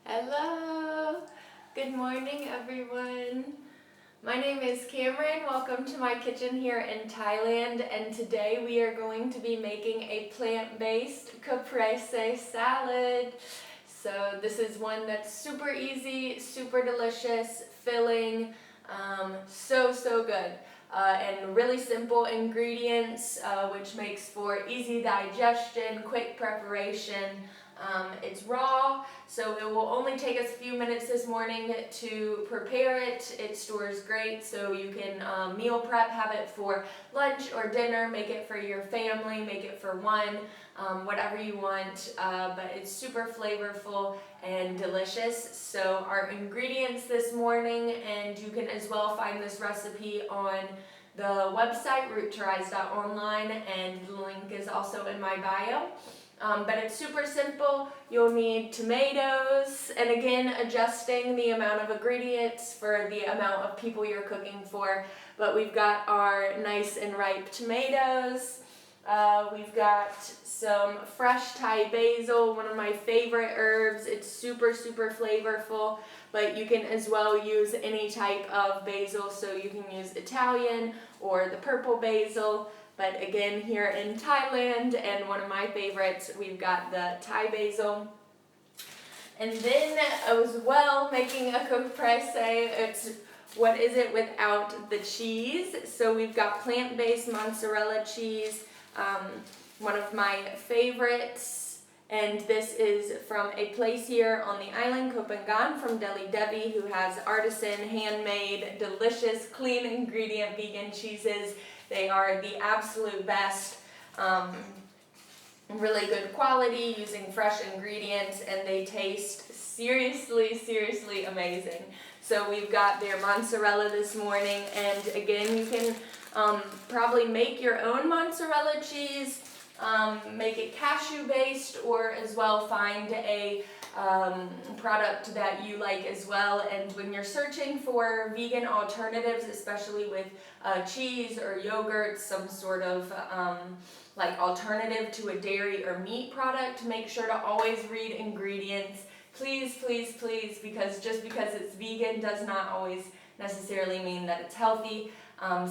Hello! Good morning, everyone. My name is Cameron. Welcome to my kitchen here in Thailand, and today we are going to be making a plant-based Caprese salad. So this is one that's super easy, super delicious, filling, so good. And really simple ingredients, which makes for easy digestion, quick preparation. It's raw, so it will only take us a few minutes this morning to prepare it. It stores great, so you can meal prep, have it for lunch or dinner, make it for your family, make it for one, whatever you want, but it's super flavorful and delicious. So our ingredients this morning, and you can as well find this recipe on the website roottorise.online, and the link is also in my bio. But it's super simple. You'll need tomatoes, and again, adjusting the amount of ingredients for the amount of people you're cooking for. But we've got our nice and ripe tomatoes. We've got some fresh Thai basil, one of my favorite herbs. It's super flavorful, but you can as well use any type of basil. So you can use Italian or the purple basil. But again, here in Thailand, and one of my favorites, we've got the Thai basil. And then as well, making a caprese, it's what is it without the cheese? So we've got plant-based mozzarella cheese, one of my favorites. And this is from a place here on the island, Copenhagen, from Delhi Devi, who has artisan, handmade, delicious, clean ingredient vegan cheeses. They are the absolute best, really good quality, using fresh ingredients, and they taste seriously amazing. So we've got their mozzarella this morning, and again, you can probably make your own mozzarella cheese, make it cashew based, or as well find a product that you like as well. And when you're searching for vegan alternatives, especially with cheese or yogurt, some sort of like alternative to a dairy or meat product, make sure to always read ingredients. Please, because just because it's vegan does not always necessarily mean that it's healthy.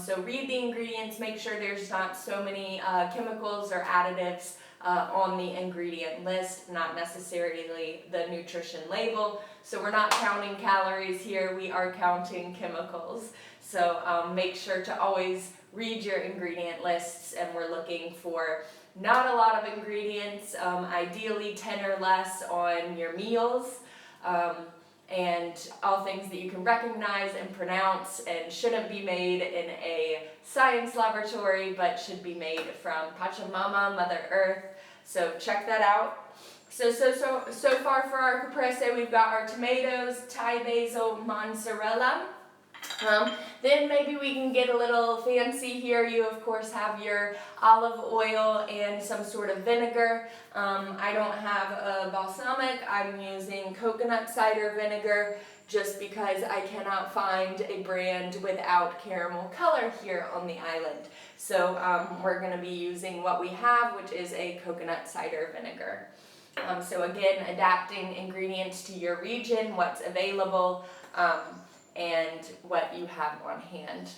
So read the ingredients, make sure there's not so many chemicals or additives on the ingredient list, not necessarily the nutrition label. So we're not counting calories here, we are counting chemicals. So make sure to always read your ingredient lists, and we're looking for not a lot of ingredients, ideally 10 or less on your meals. And all things that you can recognize and pronounce, and shouldn't be made in a science laboratory, but should be made from Pachamama, Mother Earth. So check that out. So far for our caprese, we've got our tomatoes, Thai basil, mozzarella. Then maybe we can get a little fancy here. You of course have your olive oil and some sort of vinegar. I don't have a balsamic. I'm using coconut cider vinegar just because I cannot find a brand without caramel color here on the island. So we're going to be using what we have, which is a coconut cider vinegar. So again, adapting ingredients to your region, what's available, and what you have on hand.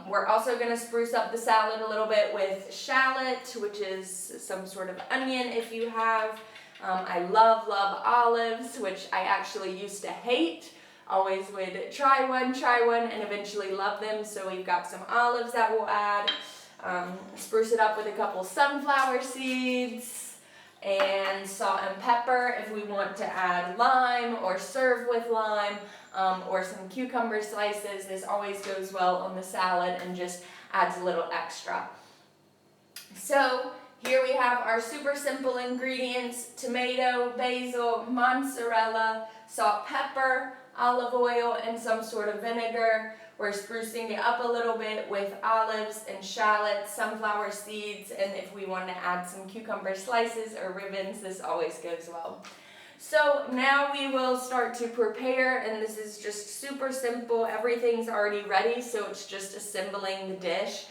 We're also going to spruce up the salad a little bit with shallot, which is some sort of onion if you have. I love olives, which I actually used to hate. Always would try one, and eventually love them. So we've got some olives that we'll add. Spruce it up with a couple sunflower seeds, and salt and pepper if we want to add lime or serve with lime, or some cucumber slices. This always goes well on the salad and just adds a little extra. So here we have our super simple ingredients: tomato, basil, mozzarella, salt, pepper, olive oil, and some sort of vinegar. We're sprucing it up a little bit with olives and shallots, sunflower seeds, and if we want to add some cucumber slices or ribbons, this always goes well. So now we will start to prepare, and this is just super simple. Everything's already ready, so it's just assembling the dish.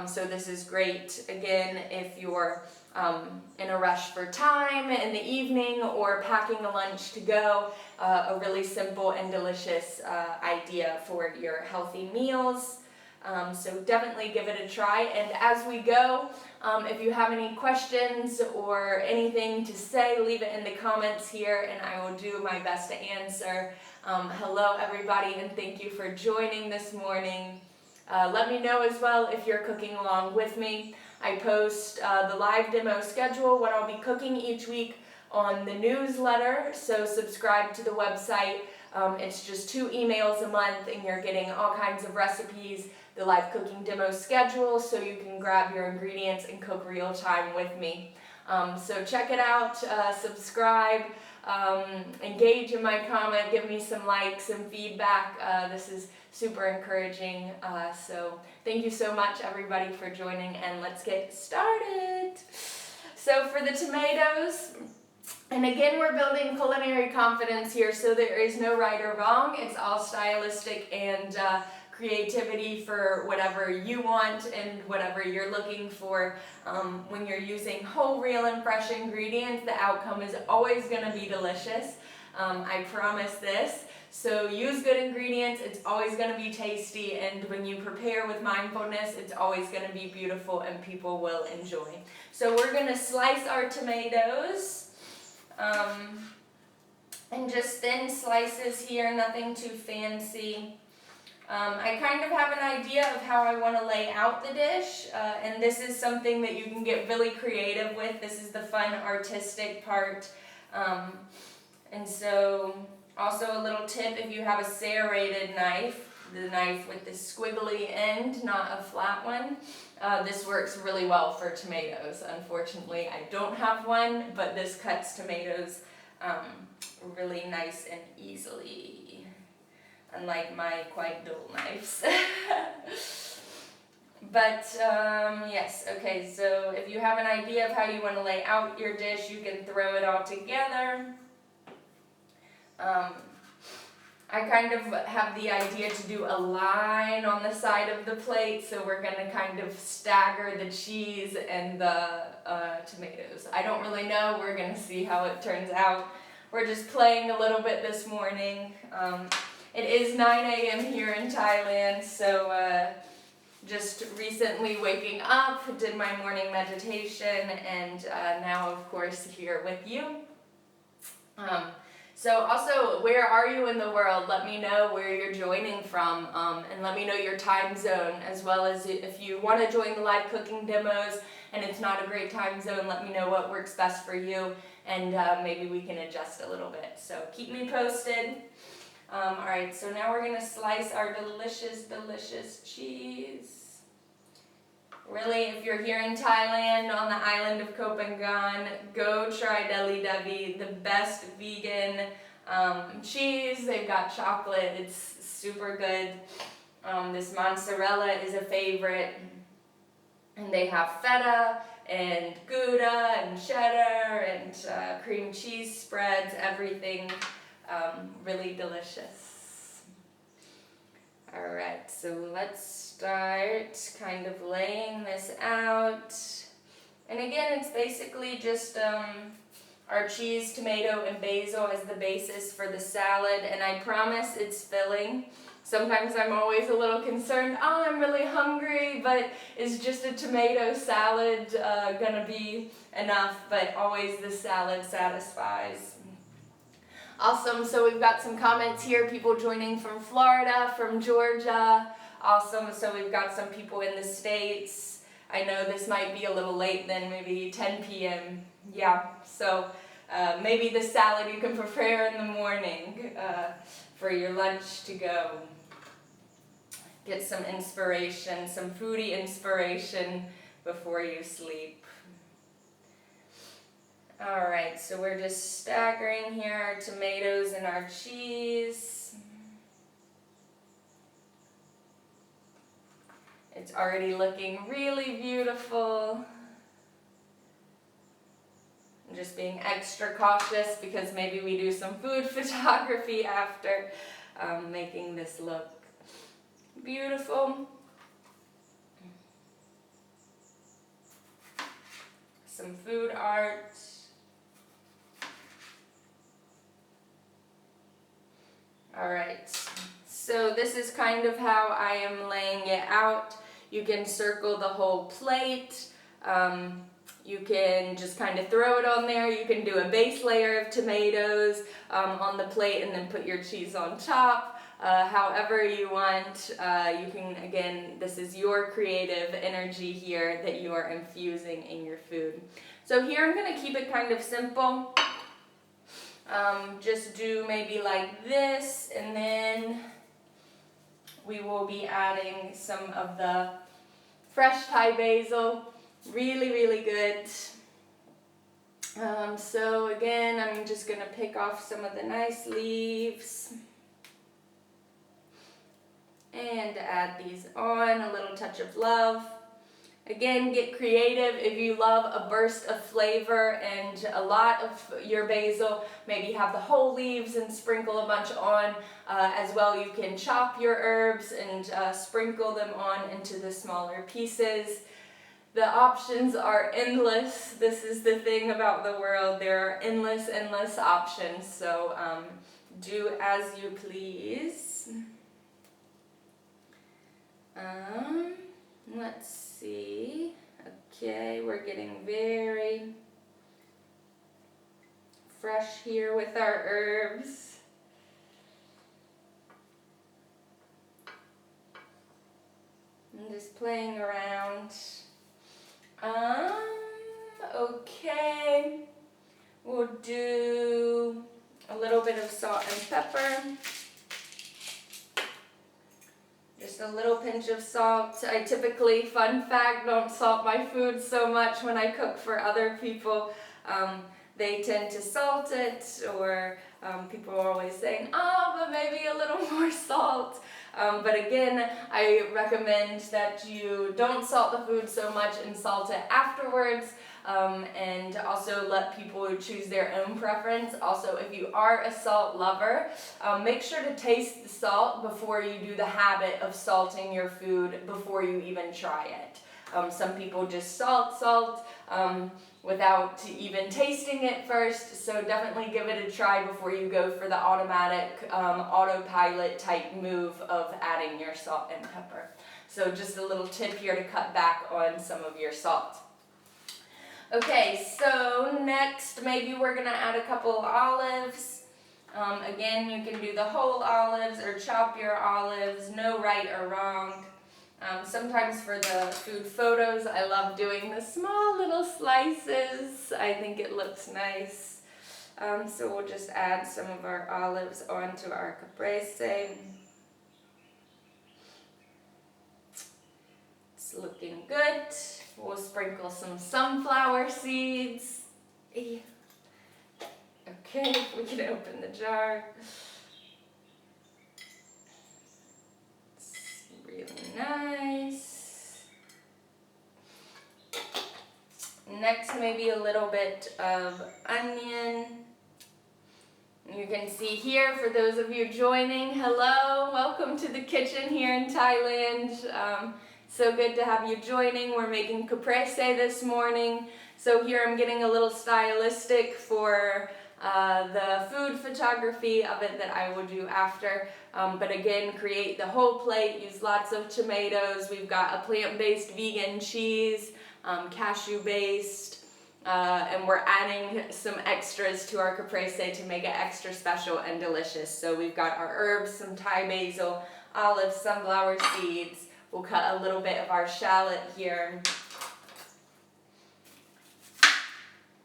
So this is great, again, if you're in a rush for time in the evening or packing a lunch to go, a really simple and delicious idea for your healthy meals. So definitely give it a try. And as we go, if you have any questions or anything to say, leave it in the comments here and I will do my best to answer. Hello everybody, and thank you for joining this morning. Let me know as well if you're cooking along with me. I post the live demo schedule, what I'll be cooking each week, on the newsletter, so subscribe to the website. It's just 2 emails a month and you're getting all kinds of recipes, the live cooking demo schedule, so you can grab your ingredients and cook real time with me. So check it out, subscribe, engage in my comment, give me some likes and feedback. This is super encouraging. So thank you so much everybody for joining, and let's get started. So for the tomatoes, and again we're building culinary confidence here, so there is no right or wrong. It's all stylistic and creativity for whatever you want and whatever you're looking for. When you're using whole, real, and fresh ingredients, the outcome is always going to be delicious. I promise this. So use good ingredients, it's always going to be tasty, and when you prepare with mindfulness, it's always going to be beautiful and people will enjoy. So we're going to slice our tomatoes, and just thin slices here, nothing too fancy. I kind of have an idea of how I want to lay out the dish, and this is something that you can get really creative with. This is the fun, artistic part. And so, also a little tip, if you have a serrated knife, the knife with the squiggly end, not a flat one, this works really well for tomatoes. Unfortunately, I don't have one, but this cuts tomatoes really nice and easily, unlike my quite dull knives. But yes, okay, so if you have an idea of how you want to lay out your dish, you can throw it all together. I kind of have the idea to do a line on the side of the plate, so we're going to kind of stagger the cheese and the tomatoes. I don't really know, we're going to see how it turns out. We're just playing a little bit this morning. It is 9 a.m. here in Thailand, so just recently waking up, did my morning meditation, and now of course here with you. So also, where are you in the world? Let me know where you're joining from, and let me know your time zone, as well as if you want to join the live cooking demos and it's not a great time zone, let me know what works best for you, and maybe we can adjust a little bit. So keep me posted. Alright, so now we're going to slice our delicious, delicious cheese. Really, if you're here in Thailand on the island of Koh Phangan, go try Deli Devi, the best vegan cheese. They've got chocolate, it's super good. This mozzarella is a favorite. And they have feta and Gouda and cheddar and cream cheese spreads, everything really delicious. Alright, so let's start kind of laying this out. And again, it's basically just our cheese, tomato, and basil as the basis for the salad, and I promise it's filling. Sometimes I'm always a little concerned, oh, I'm really hungry, but is just a tomato salad gonna be enough? But always the salad satisfies. Awesome, so we've got some comments here, people joining from Florida, from Georgia. Awesome, so we've got some people in the States. I know this might be a little late then, maybe 10 p.m. Yeah, so maybe the salad you can prepare in the morning for your lunch to go. Get some inspiration, some foodie inspiration before you sleep. Alright, so we're just staggering here our tomatoes and our cheese. It's already looking really beautiful. I'm just being extra cautious because maybe we do some food photography after making this look beautiful. some food art. Alright, so this is kind of how I am laying it out. You can circle the whole plate. You can just kind of throw it on there. You can do a base layer of tomatoes on the plate and then put your cheese on top. However you want. You can, again, this is your creative energy here that you are infusing in your food. So here I'm going to keep it kind of simple. Just do maybe like this, and then we will be adding some of the fresh Thai basil. Really, really good. So again, I'm just going to pick off some of the nice leaves and add these on, a little touch of love. Again, get creative. If you love a burst of flavor and a lot of your basil, maybe have the whole leaves and sprinkle a bunch on. As well, you can chop your herbs and sprinkle them on into the smaller pieces. The options are endless. This is the thing about the world. There are endless options. So do as you please. Let's see. Okay, we're getting very fresh here with our herbs. I'm just playing around. Okay, we'll do a little bit of salt and pepper. Just a little pinch of salt. I typically, fun fact, don't salt my food so much when I cook for other people. They tend to salt it, or people are always saying, oh, but maybe a little more salt. But again, I recommend that you don't salt the food so much and salt it afterwards. And also let people choose their own preference. Also, if you are a salt lover, make sure to taste the salt before you do the habit of salting your food before you even try it. Some people just salt without even tasting it first, so definitely give it a try before you go for the automatic autopilot type move of adding your salt and pepper. So just a little tip here to cut back on some of your salt. Okay, so next maybe we're going to add a couple olives. Again, you can do the whole olives or chop your olives, no right or wrong. Sometimes for the food photos, I love doing the small little slices. I think it looks nice. So we'll just add some of our olives onto our caprese. It's looking good. We'll sprinkle some sunflower seeds. Okay, we can open the jar. It's really nice. Next, maybe a little bit of onion. You can see here, for those of you joining, hello, welcome to the kitchen here in Thailand. So good to have you joining. We're making caprese this morning. So here I'm getting a little stylistic for the food photography of it that I will do after. But again, create the whole plate, use lots of tomatoes. We've got a plant-based vegan cheese, cashew-based, and we're adding some extras to our caprese to make it extra special and delicious. So we've got our herbs, some Thai basil, olives, sunflower seeds. We'll cut a little bit of our shallot here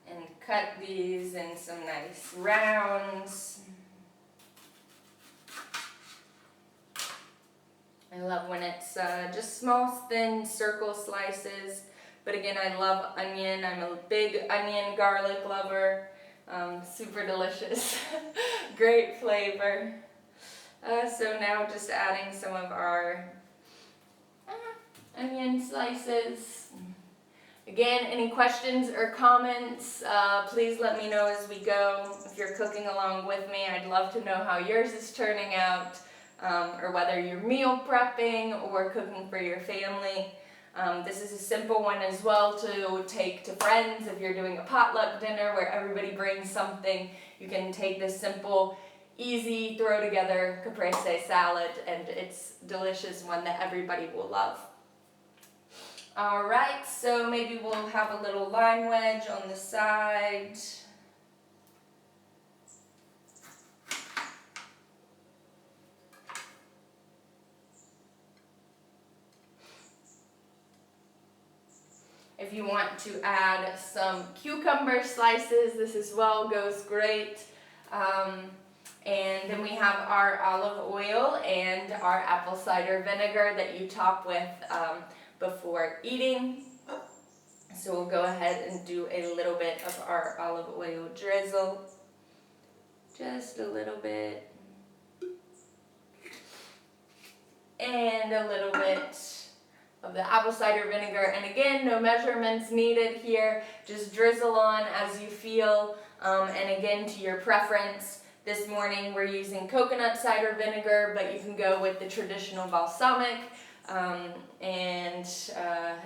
and cut these in some nice rounds. I love when it's just small, thin circle slices. But again, I love onion. I'm a big onion garlic lover. Super delicious. Great flavor. So now just adding some of our onion slices. Again, any questions or comments, please let me know as we go. If you're cooking along with me, I'd love to know how yours is turning out, or whether you're meal prepping or cooking for your family. This is a simple one as well to take to friends. If you're doing a potluck dinner where everybody brings something, you can take this simple, easy, throw together caprese salad, and it's delicious, one that everybody will love. Alright, so maybe we'll have a little lime wedge on the side. If you want to add some cucumber slices, this as well goes great. And then we have our olive oil and our apple cider vinegar that you top with before eating. So we'll go ahead and do a little bit of our olive oil drizzle. Just a little bit. And a little bit of the apple cider vinegar. And again, no measurements needed here. Just drizzle on as you feel. And again, to your preference. This morning we're using coconut cider vinegar, but you can go with the traditional balsamic and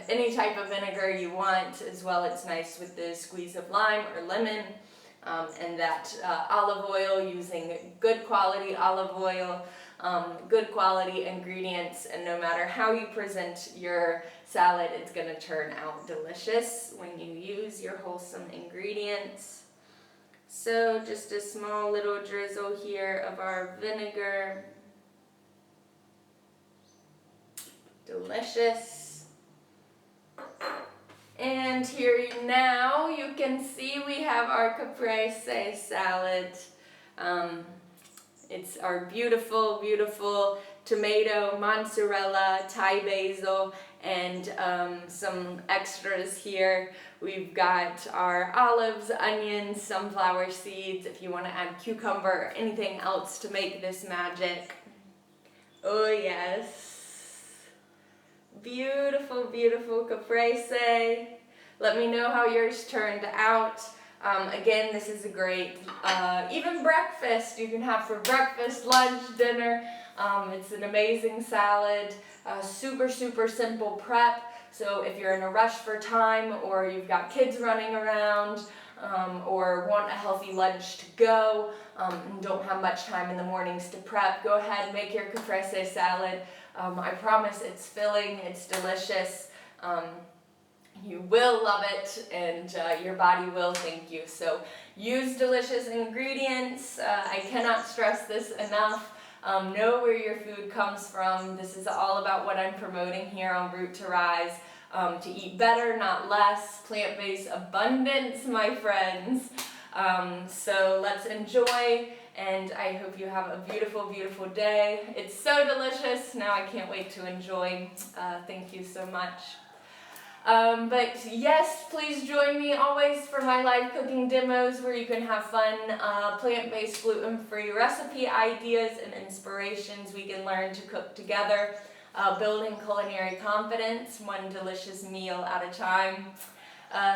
any type of vinegar you want as well. It's nice with the squeeze of lime or lemon, and that olive oil, using good quality olive oil, good quality ingredients, and no matter how you present your salad, it's going to turn out delicious when you use your wholesome ingredients. So just a small little drizzle here of our vinegar. Delicious. And here now you can see we have our caprese salad. It's our beautiful, beautiful tomato, mozzarella, Thai basil, and some extras here. We've got our olives, onions, sunflower seeds, if you want to add cucumber or anything else to make this magic. Oh yes. Beautiful, beautiful caprese. Let me know how yours turned out. Again, this is a great, even breakfast, you can have for breakfast, lunch, dinner. It's an amazing salad, super, super simple prep. So if you're in a rush for time, or you've got kids running around, or want a healthy lunch to go, and don't have much time in the mornings to prep, go ahead and make your caprese salad. I promise it's filling, it's delicious. You will love it, and your body will thank you. So use delicious ingredients. I cannot stress this enough. Know where your food comes from. This is all about what I'm promoting here on Root to Rise. To eat better, not less. Plant-based abundance, my friends. So let's enjoy, and I hope you have a beautiful, beautiful day. It's so delicious. Now I can't wait to enjoy. Thank you so much. But yes, please join me always for my live cooking demos where you can have fun, plant-based, gluten-free recipe ideas and inspirations we can learn to cook together, building culinary confidence, one delicious meal at a time.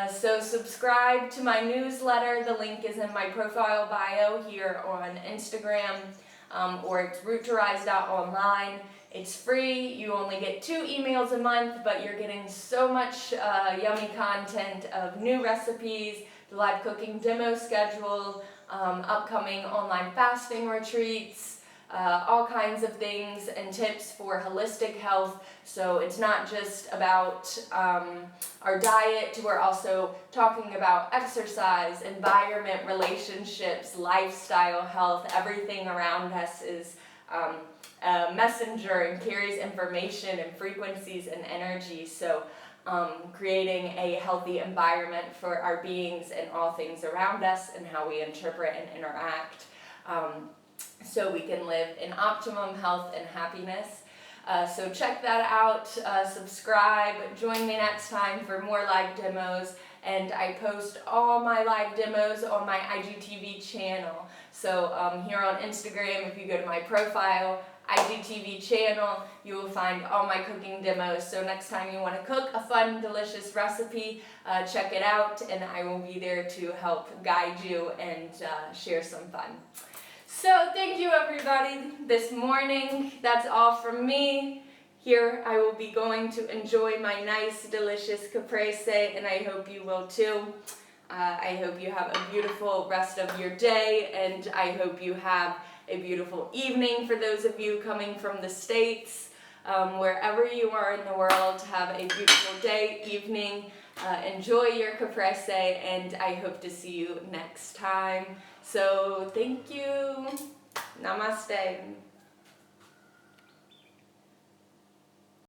So subscribe to my newsletter. The link is in my profile bio here on Instagram, or it's roottorise.online. It's free. You only get 2 emails a month, but you're getting so much yummy content of new recipes, the live cooking demo schedule, upcoming online fasting retreats, all kinds of things and tips for holistic health. So it's not just about our diet, we're also talking about exercise, environment, relationships, lifestyle, health. Everything around us is a messenger and carries information and frequencies and energy. So creating a healthy environment for our beings and all things around us, and how we interpret and interact, so we can live in optimum health and happiness. So check that out, subscribe, join me next time for more live demos, and I post all my live demos on my IGTV channel. So here on Instagram, if you go to my profile, IGTV channel, you will find all my cooking demos. So next time you want to cook a fun, delicious recipe, check it out, and I will be there to help guide you and share some fun. So thank you everybody this morning. That's all from me here I will be going to enjoy my nice, delicious caprese, and I hope you will too. I hope you have a beautiful rest of your day, and I hope you have a beautiful evening for those of you coming from the States. Wherever you are in the world, have a beautiful day, evening. Enjoy your caprese, and I hope to see you next time. So thank you. Namaste.